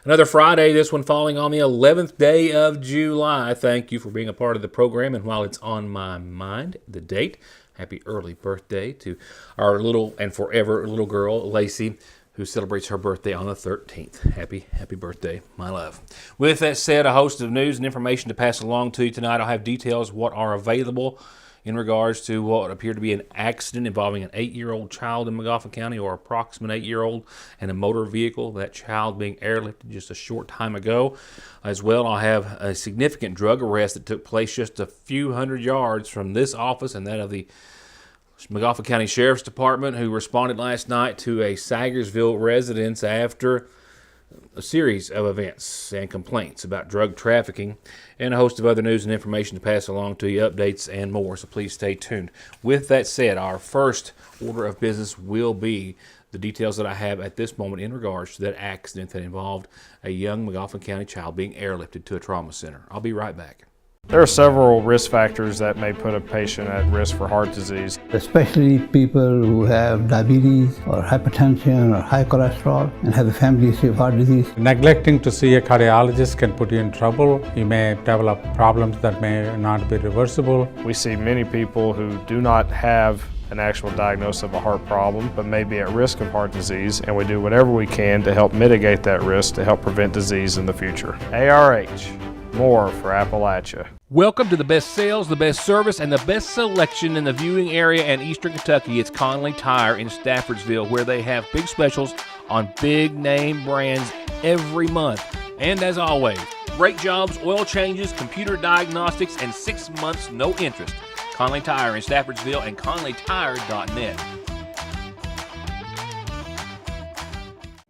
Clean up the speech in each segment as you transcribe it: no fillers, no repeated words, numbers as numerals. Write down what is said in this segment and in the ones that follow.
Another Friday, this one falling on the 11th day of July. Thank you for being a part of the program. And while it's on my mind, the date, happy early birthday to our little and forever little girl, Lacey, who celebrates her birthday on the 13th. Happy birthday, my love. With that said, a host of news and information to pass along to you tonight. I'll have details of what are available in regards to what appeared to be an accident involving an 8-year-old child in McGoffin County, or approximate 8-year-old, and a motor vehicle, that child being airlifted just a short time ago. As well, I'll have a significant drug arrest that took place just a few hundred yards from this office and that of the McGoffin County Sheriff's Department, who responded last night to a Sagersville residence after a series of events and complaints about drug trafficking, and a host of other news and information to pass along to you, updates and more, so please stay tuned. With that said, our first order of business will be the details that I have at this moment in regards to that accident that involved a young McGoffin County child being airlifted to a trauma center. I'll be right back. There are several risk factors that may put a patient at risk for heart disease. Especially people who have diabetes or hypertension or high cholesterol and have a family history of heart disease. Neglecting to see a cardiologist can put you in trouble. You may develop problems that may not be reversible. We see many people who do not have an actual diagnosis of a heart problem, but may be at risk of heart disease, and we do whatever we can to help mitigate that risk to help prevent disease in the future. ARH, more for Appalachia. Welcome to the best sales, the best service, and the best selection in the viewing area and Eastern Kentucky. It's Conley Tire in Staffordsville, where they have big specials on big name brands every month. And as always, brake jobs, oil changes, computer diagnostics, and 6 months no interest. Conley Tire in Staffordsville and conleytire.net.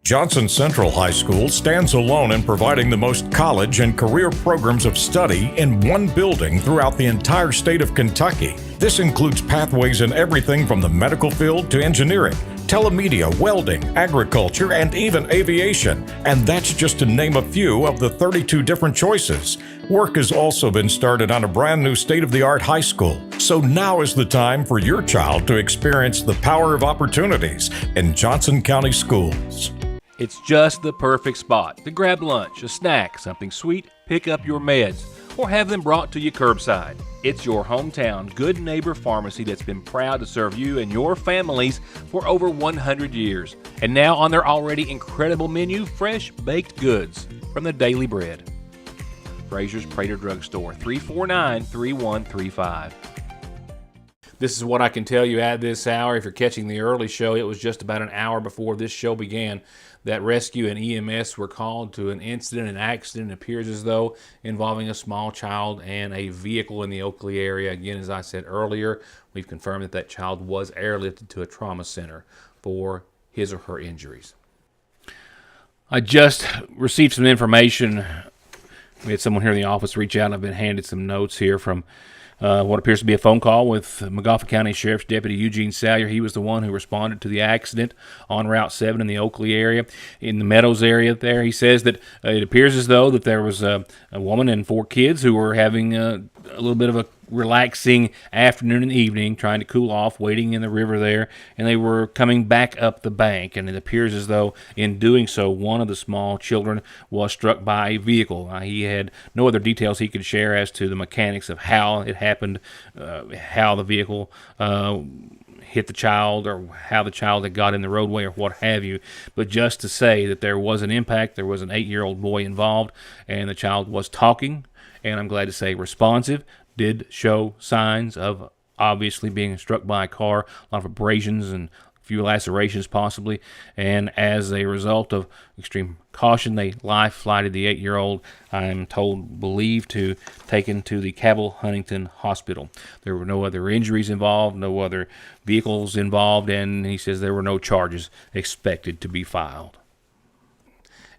Johnson Central High School stands alone in providing the most college and career programs of study in one building throughout the entire state of Kentucky. This includes pathways in everything from the medical field to engineering, telemedia, welding, agriculture, and even aviation. And that's just to name a few of the 32 different choices. Work has also been started on a brand new state-of-the-art high school. So now is the time for your child to experience the power of opportunities in Johnson County schools. It's just the perfect spot to grab lunch, a snack, something sweet, pick up your meds, or have them brought to you curbside. It's your hometown Good Neighbor Pharmacy that's been proud to serve you and your families for over 100 years. And now on their already incredible menu, fresh baked goods from the Daily Bread. Frazier's Prater Drugstore, 349-3135. This is what I can tell you at this hour. If you're catching the early show, it was just about an hour before this show began that rescue and EMS were called to an incident, an accident, it appears as though, involving a small child and a vehicle in the Oakley area. Again, as I said earlier, we've confirmed that that child was airlifted to a trauma center for his or her injuries. I just received some information. We had someone here in the office reach out, and I've been handed some notes here from what appears to be a phone call with McGoffin County Sheriff's Deputy Eugene Salyer. He was the one who responded to the accident on Route 7 in the Oakley area, in the Meadows area there. He says that it appears as though that there was a woman and 4 kids who were having a little bit of a relaxing afternoon and evening, trying to cool off, wading in the river there, and they were coming back up the bank, and it appears as though in doing so, one of the small children was struck by a vehicle. He had no other details he could share as to the mechanics of how it happened, how the vehicle hit the child, or how the child had got in the roadway, or what have you, but just to say that there was an impact, there was an 8-year-old boy involved, and the child was talking, and I'm glad to say responsive, did show signs of obviously being struck by a car, a lot of abrasions and a few lacerations possibly, and as a result of extreme caution, they life flighted the 8-year-old, I'm told, believed to taken to the Cabell Huntington Hospital. There were no other injuries involved, no other vehicles involved, and he says there were no charges expected to be filed.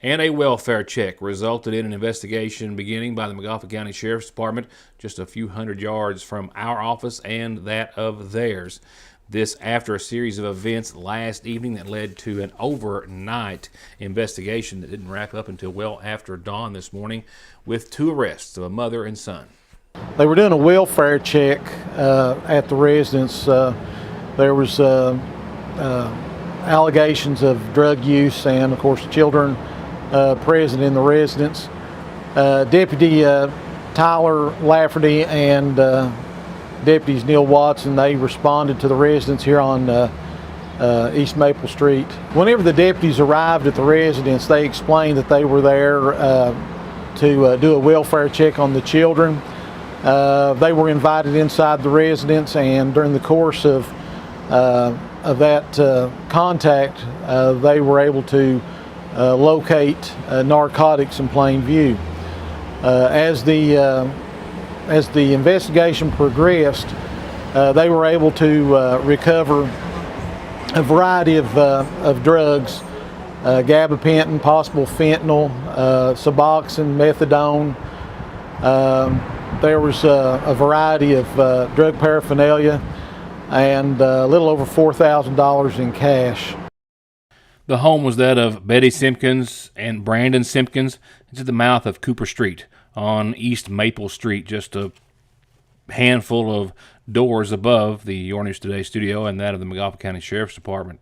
And a welfare check resulted in an investigation beginning by the McGoffin County Sheriff's Department just a few hundred yards from our office and that of theirs. This after a series of events last evening that led to an overnight investigation that didn't wrap up until well after dawn this morning, with 2 arrests of a mother and son. They were doing a welfare check at the residence. There was allegations of drug use, and of course children present in the residence. Deputy Tyler Lafferty and Deputies Neil Watson, they responded to the residence here on East Maple Street. Whenever the deputies arrived at the residence, they explained that they were there to do a welfare check on the children. They were invited inside the residence, and during the course of that contact, they were able to locate narcotics in plain view. As the investigation progressed, they were able to recover a variety of drugs, gabapentin, possible fentanyl, Suboxone, methadone. There was a variety of drug paraphernalia and a little over $4,000 in cash. The home was that of Betty Simpkins and Brandon Simpkins. It's at the mouth of Cooper Street on East Maple Street, just a handful of doors above the Your News Today studio and that of the McGoffin County Sheriff's Department.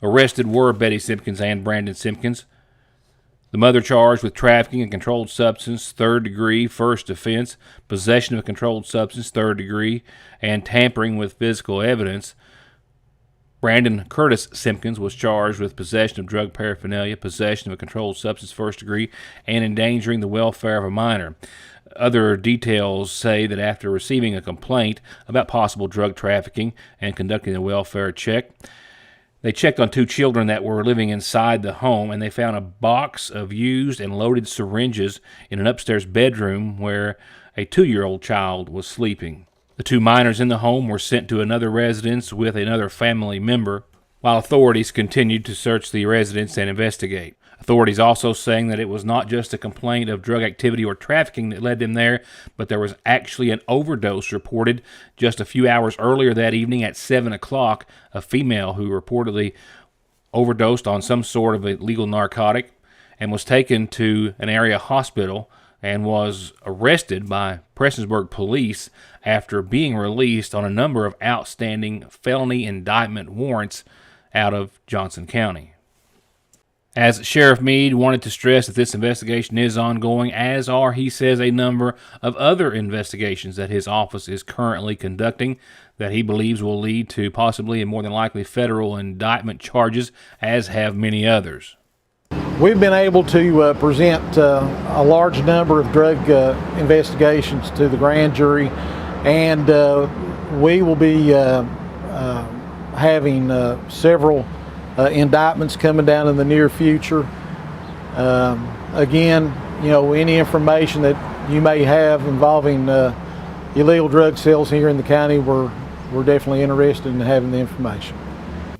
Arrested were Betty Simpkins and Brandon Simpkins. The mother charged with trafficking a controlled substance, third degree, first offense, possession of a controlled substance, third degree, and tampering with physical evidence. Brandon Curtis Simpkins was charged with possession of drug paraphernalia, possession of a controlled substance, first degree, and endangering the welfare of a minor. Other details say that after receiving a complaint about possible drug trafficking and conducting a welfare check, they checked on two children that were living inside the home, and they found a box of used and loaded syringes in an upstairs bedroom where a 2-year-old child was sleeping. The two minors in the home were sent to another residence with another family member, while authorities continued to search the residence and investigate. Authorities also saying that it was not just a complaint of drug activity or trafficking that led them there, but there was actually an overdose reported just a few hours earlier that evening at 7 o'clock, a female who reportedly overdosed on some sort of illegal narcotic and was taken to an area hospital and was arrested by Prestonsburg police after being released on a number of outstanding felony indictment warrants out of Johnson County. As Sheriff Meade wanted to stress that this investigation is ongoing, as are, he says, a number of other investigations that his office is currently conducting that he believes will lead to possibly and more than likely federal indictment charges, as have many others. We've been able to present a large number of drug investigations to the grand jury, and we will be having several indictments coming down in the near future. Again, any information that you may have involving illegal drug sales here in the county, we're definitely interested in having the information.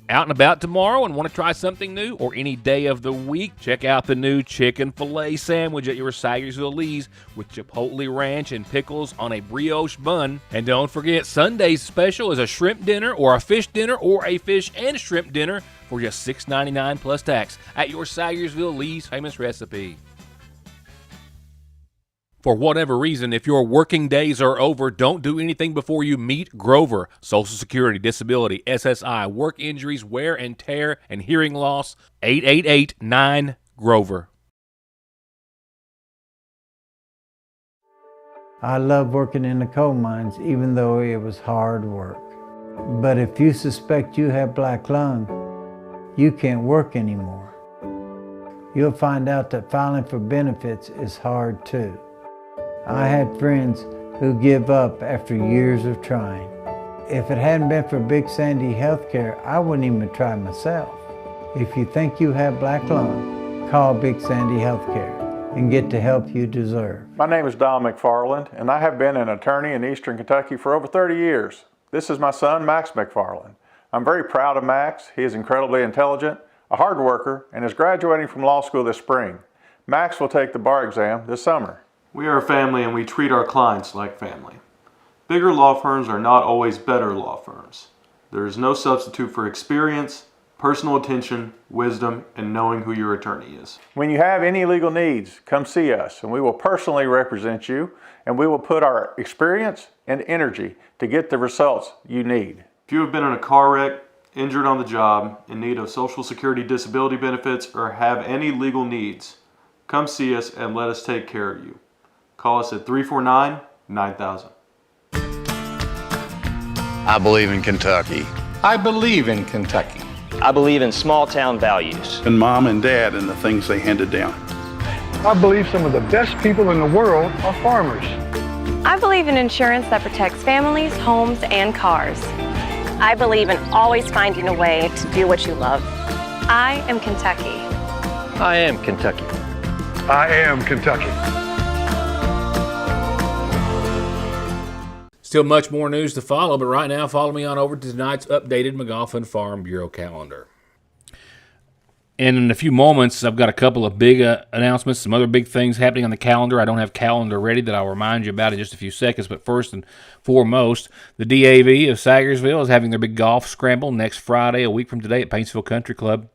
Out and about tomorrow and want to try something new, or any day of the week, check out the new chicken filet sandwich at your Sagersville Lee's with chipotle ranch and pickles on a brioche bun. And don't forget, Sunday's special is a shrimp dinner or a fish dinner or a fish and shrimp dinner for just $6.99 plus tax at your Sagersville Lee's famous recipe. For whatever reason, if your working days are over, don't do anything before you meet Grover. Social Security, disability, SSI, work injuries, wear and tear, and hearing loss. 888-9-GROVER. I love working in the coal mines, even though it was hard work. But if you suspect you have black lung, you can't work anymore. You'll find out that filing for benefits is hard too. I had friends who give up after years of trying. If it hadn't been for Big Sandy Healthcare, I wouldn't even try myself. If you think you have black lung, call Big Sandy Healthcare and get the help you deserve. My name is Don McFarland, and I have been an attorney in Eastern Kentucky for over 30 years. This is my son, Max McFarland. I'm very proud of Max. He is incredibly intelligent, a hard worker, and is graduating from law school this spring. Max will take the bar exam this summer. We are a family and we treat our clients like family. Bigger law firms are not always better law firms. There is no substitute for experience, personal attention, wisdom, and knowing who your attorney is. When you have any legal needs, come see us and we will personally represent you, and we will put our experience and energy to get the results you need. If you have been in a car wreck, injured on the job, in need of Social Security disability benefits, or have any legal needs, Come see us and let us take care of you. Call us at 349-9000. I believe in Kentucky. I believe in Kentucky. I believe in small town values. And Mom and Dad and the things they handed down. I believe some of the best people in the world are farmers. I believe in insurance that protects families, homes, and cars. I believe in always finding a way to do what you love. I am Kentucky. I am Kentucky. I am Kentucky. Still much more news to follow, but right now follow me on over to tonight's updated McGoffin Farm Bureau calendar. And in a few moments, I've got a couple of big announcements, some other big things happening on the calendar. I don't have calendar ready that I'll remind you about in just a few seconds, but first and foremost, the DAV of Sagersville is having their big golf scramble next Friday, a week from today, at Paintsville Country Club.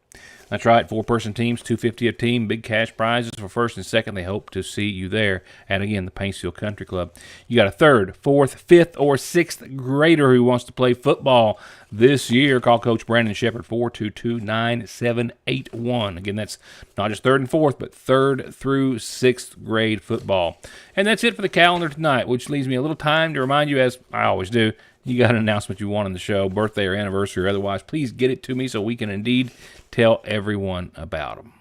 That's right, 4-person teams, $250 a team, big cash prizes for first and second. They hope to see you there at, again, the Paintsville Country Club. You got a third, fourth, fifth, or sixth grader who wants to play football this year. Call Coach Brandon Shepard, 422-9781. Again, that's not just third and fourth, but third through sixth grade football. And that's it for the calendar tonight, which leaves me a little time to remind you, as I always do, you got an announcement you want on the show, birthday or anniversary or otherwise, please get it to me so we can indeed tell everyone about them.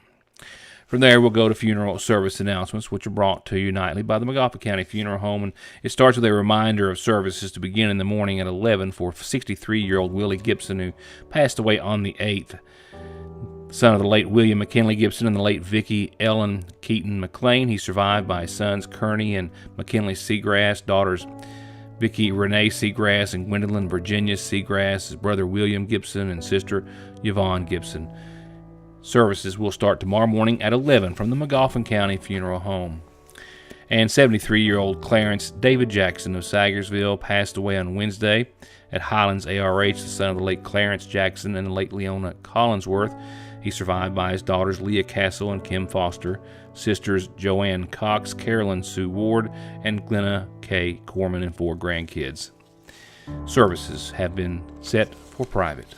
From there, we'll go to funeral service announcements, which are brought to you nightly by the McGoffin County Funeral Home. And it starts with a reminder of services to begin in the morning at 11 for 63-year-old Willie Gibson, who passed away on the 8th. Son of the late William McKinley Gibson and the late Vicki Ellen Keaton McLean. He's survived by his sons Kearney and McKinley Seagrass, daughters Vicki Renee Seagrass and Gwendolyn Virginia Seagrass, his brother William Gibson, and sister Yvonne Gibson. Services will start tomorrow morning at 11 from the McGoffin County Funeral Home. And 73-year-old Clarence David Jackson of Sagersville passed away on Wednesday at Highlands ARH, the son of the late Clarence Jackson and the late Leona Collinsworth. He's survived by his daughters Leah Castle and Kim Foster, sisters Joanne Cox, Carolyn Sue Ward, and Glenna K. Corman, and 4 grandkids. Services have been set for private.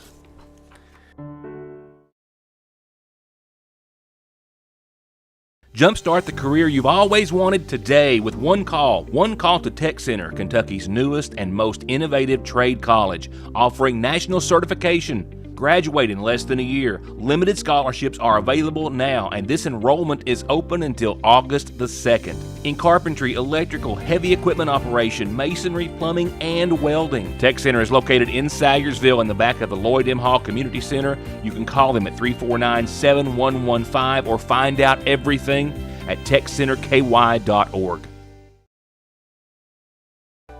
Jumpstart the career you've always wanted today with one call. One call to Tech Center, Kentucky's newest and most innovative trade college, offering national certification. Graduate in less than a year. Limited scholarships are available now, and this enrollment is open until August the 2nd. In carpentry, electrical, heavy equipment operation, masonry, plumbing, and welding. Tech Center is located in Sagersville in the back of the Lloyd M. Hall Community Center. You can call them at 349-7115 or find out everything at techcenterky.org.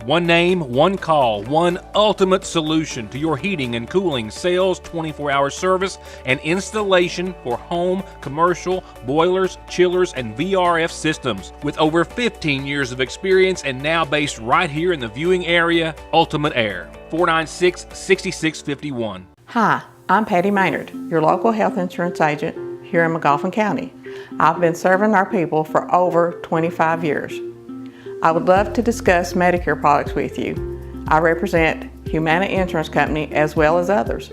One name, one call, one ultimate solution to your heating and cooling, sales, 24-hour service, and installation for home, commercial, boilers, chillers, and VRF systems. With over 15 years of experience and now based right here in the viewing area, Ultimate Air, 496-6651. Hi, I'm Patty Maynard, your local health insurance agent here in McGoffin County. I've been serving our people for over 25 years. I would love to discuss Medicare products with you. I represent Humana Insurance Company as well as others.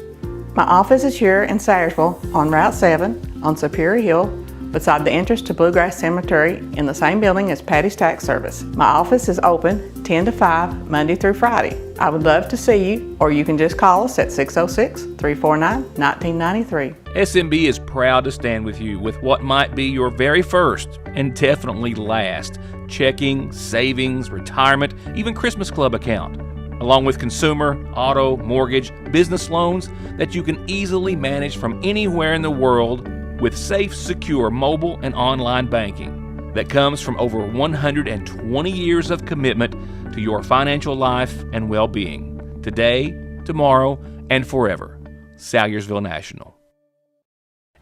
My office is here in Sayersville on Route 7 on Superior Hill beside the entrance to Bluegrass Cemetery in the same building as Patty's Tax Service. My office is open 10 to 5 Monday through Friday. I would love to see you, or you can just call us at 606-349-1993. SMB is proud to stand with you with what might be your very first and definitely last checking, savings, retirement, even Christmas Club account, along with consumer, auto, mortgage, business loans that you can easily manage from anywhere in the world with safe, secure mobile and online banking that comes from over 120 years of commitment to your financial life and well-being, today, tomorrow, and forever. Sayersville National.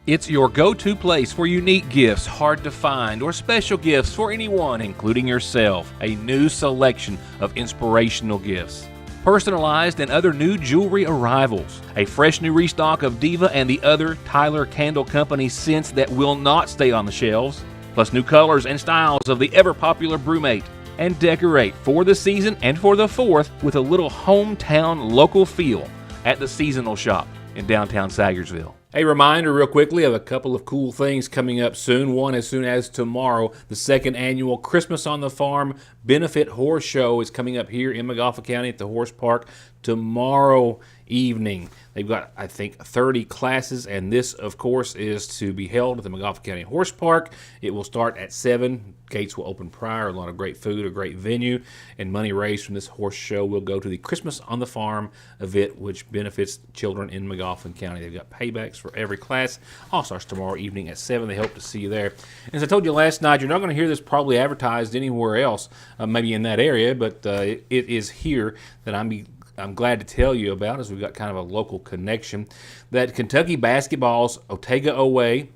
It's your go-to place for unique gifts, hard to find, or special gifts for anyone, including yourself. A new selection of inspirational gifts. Personalized and other new jewelry arrivals. A fresh new restock of Diva and the other Tyler Candle Company scents that will not stay on the shelves. Plus new colors and styles of the ever-popular Brewmate. And decorate for the season and for the 4th with a little hometown local feel at the Seasonal Shop in downtown Sayersville. A reminder real quickly of a couple of cool things coming up soon. One, as soon as tomorrow, the second annual Christmas on the Farm Benefit Horse Show is coming up here in McGoffin County at the Horse Park tomorrow evening. They've got, I think, 30 classes, and this, of course, is to be held at the McGoffin County Horse Park. It will start at 7. Gates will open prior. A lot of great food, a great venue, and money raised from this horse show will go to the Christmas on the Farm event, which benefits children in McGoffin County. They've got paybacks for every class. All starts tomorrow evening at 7. They hope to see you there. As I told you last night, you're not going to hear this probably advertised anywhere else, maybe in that area, but it is here that I'm glad to tell you about, as we've got kind of a local connection, that Kentucky basketball's Otega Owe,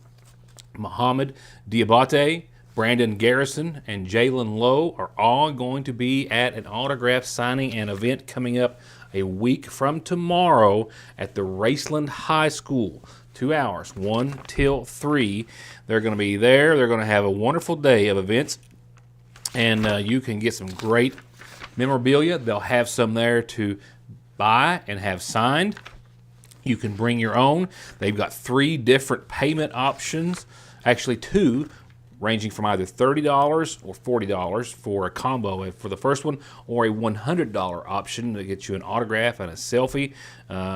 Muhammad Diabate, Brandon Garrison, and Jalen Lowe are all going to be at an autograph signing and event coming up a week from tomorrow at the Raceland High School. 2 hours, 1 till 3. They're going to be there. They're going to have a wonderful day of events, and you can get some great memorabilia. They'll have some there to buy and have signed. You can bring your own. They've got 3 different payment options, actually 2, ranging from either $30 or $40 for a combo for the first one, or a $100 option to get you an autograph and a selfie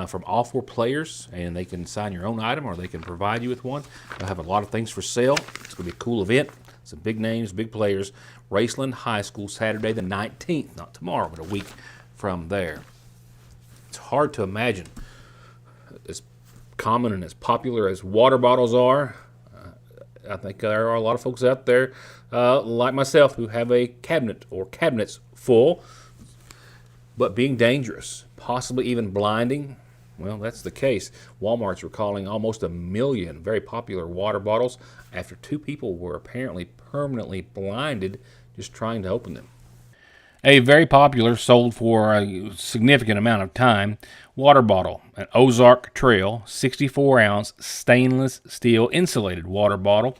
from all 4 players, and they can sign your own item or they can provide you with one. They'll have a lot of things for sale. It's going to be a cool event. Some big names, big players. Raceland High School, Saturday the 19th, not tomorrow, but a week from there. It's hard to imagine, as common and as popular as water bottles are, I think there are a lot of folks out there, like myself, who have a cabinet or cabinets full, but being dangerous, possibly even blinding. Well, that's the case. Walmart's recalling almost 1 million very popular water bottles after 2 people were apparently permanently blinded just trying to open them. A very popular, sold for a significant amount of time, water bottle, an Ozark Trail 64-ounce stainless steel insulated water bottle.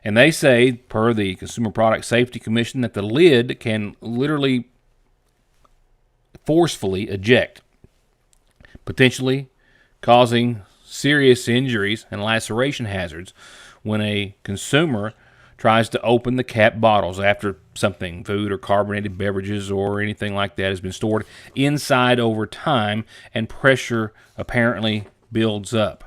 And they say, per the Consumer Product Safety Commission, that the lid can literally forcefully eject, potentially causing serious injuries and laceration hazards when a consumer tries to open the cap bottles after something, food or carbonated beverages or anything like that, has been stored inside over time and pressure apparently builds up.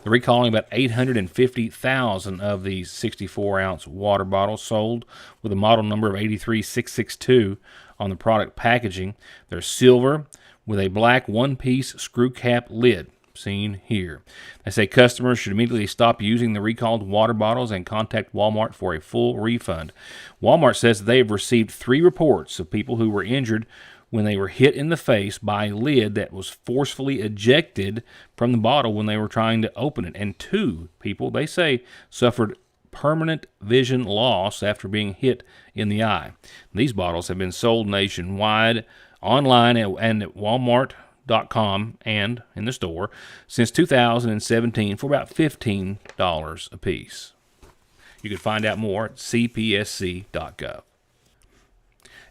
They're recalling about 850,000 of these 64-ounce water bottles sold with a model number of 83662 on the product packaging. They're silver with a black one-piece screw cap lid, seen here. They say customers should immediately stop using the recalled water bottles and contact Walmart for a full refund. Walmart says they have received 3 reports of people who were injured when they were hit in the face by a lid that was forcefully ejected from the bottle when they were trying to open it. And 2 people, they say, suffered permanent vision loss after being hit in the eye. These bottles have been sold nationwide, online, and at Walmart.com and in the store since 2017 for about $15 a piece. You can find out more at cpsc.gov.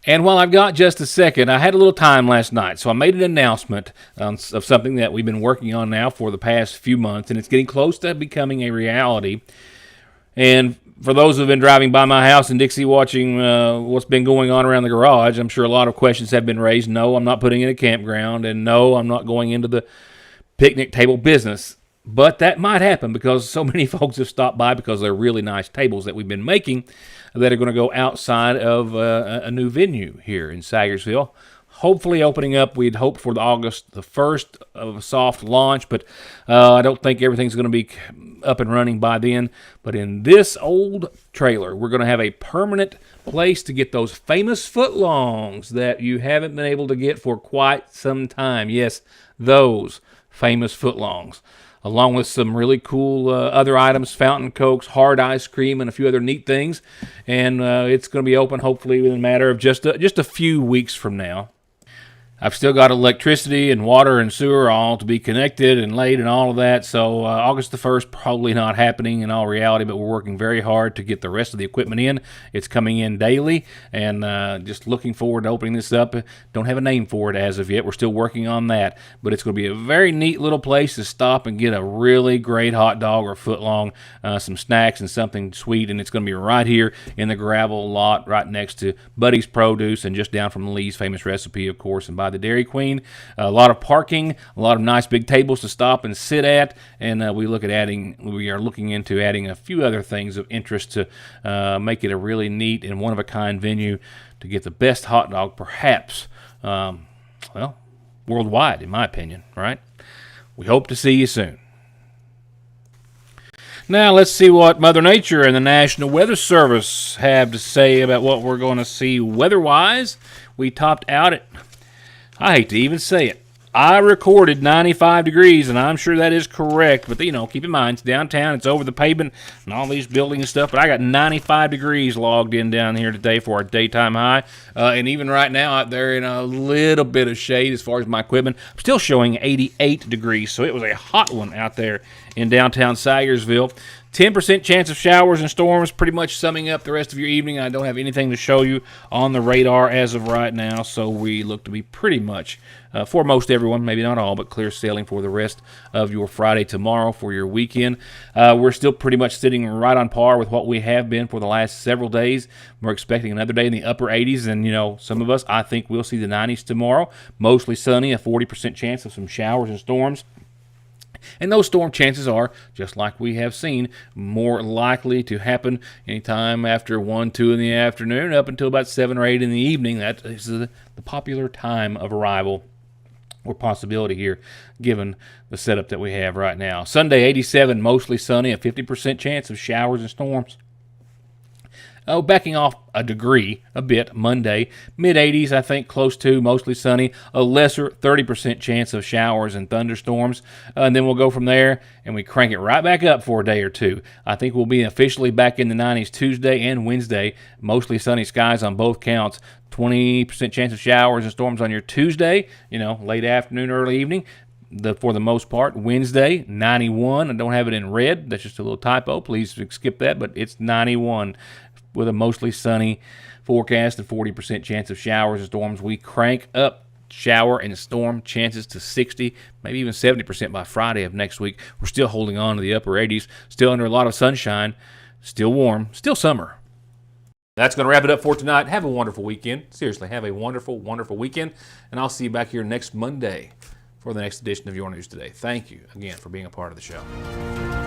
And while I've got just a second, I had a little time last night, so I made an announcement of something that we've been working on now for the past few months, and it's getting close to becoming a reality. And for those who have been driving by my house in Dixie watching what's been going on around the garage, I'm sure a lot of questions have been raised. No, I'm not putting in a campground, and no, I'm not going into the picnic table business. But that might happen because so many folks have stopped by because they're really nice tables that we've been making that are going to go outside of a new venue here in Sagersville. Hopefully opening up, we'd hope for the August the 1st of a soft launch, but I don't think everything's going to be up and running by then. But in this old trailer, we're going to have a permanent place to get those famous footlongs that you haven't been able to get for quite some time. Yes, those famous footlongs, along with some really cool other items, fountain cokes, hard ice cream, and a few other neat things. And it's going to be open hopefully in a matter of just a few weeks from now. I've still got electricity and water and sewer all to be connected and laid and all of that. So August the 1st, probably not happening in all reality, but we're working very hard to get the rest of the equipment in. It's coming in daily, and just looking forward to opening this up. Don't have a name for it as of yet. We're still working on that, but it's going to be a very neat little place to stop and get a really great hot dog or foot long, some snacks and something sweet, and it's going to be right here in the gravel lot right next to Buddy's Produce and just down from Lee's Famous Recipe, of course, and by the Dairy Queen. A lot of parking, a lot of nice big tables to stop and sit at, and we are looking into adding a few other things of interest to make it a really neat and one-of-a-kind venue to get the best hot dog, perhaps, worldwide, in my opinion, right? We hope to see you soon. Now let's see what Mother Nature and the National Weather Service have to say about what we're going to see weather-wise. We topped out at, I hate to even say it, I recorded 95 degrees, and I'm sure that is correct. But, keep in mind, it's downtown, it's over the pavement, and all these buildings and stuff. But I got 95 degrees logged in down here today for our daytime high. And even right now, out there in a little bit of shade as far as my equipment, I'm still showing 88 degrees. So it was a hot one out there in downtown Sayersville. 10% chance of showers and storms, pretty much summing up the rest of your evening. I don't have anything to show you on the radar as of right now, so we look to be pretty much, for most everyone, maybe not all, but clear sailing for the rest of your Friday tomorrow for your weekend. We're still pretty much sitting right on par with what we have been for the last several days. We're expecting another day in the upper 80s, and, some of us, I think we'll see the 90s tomorrow. Mostly sunny, a 40% chance of some showers and storms. And those storm chances are, just like we have seen, more likely to happen anytime after 1, 2 in the afternoon up until about 7 or 8 in the evening. That is the popular time of arrival or possibility here, given the setup that we have right now. Sunday, 87, mostly sunny, a 50% chance of showers and storms. Backing off a degree, a bit, Monday. Mid-80s, I think, close to, mostly sunny. A lesser 30% chance of showers and thunderstorms. And then we'll go from there, and we crank it right back up for a day or two. I think we'll be officially back in the 90s Tuesday and Wednesday. Mostly sunny skies on both counts. 20% chance of showers and storms on your Tuesday, late afternoon, early evening. For the most part, Wednesday, 91. I don't have it in red. That's just a little typo. Please skip that, but it's 91. With a mostly sunny forecast and 40% chance of showers and storms. We crank up shower and storm chances to 60, maybe even 70% by Friday of next week. We're still holding on to the upper 80s, still under a lot of sunshine, still warm, still summer. That's going to wrap it up for tonight. Have a wonderful weekend. Seriously, have a wonderful, wonderful weekend. And I'll see you back here next Monday for the next edition of Your News Today. Thank you again for being a part of the show.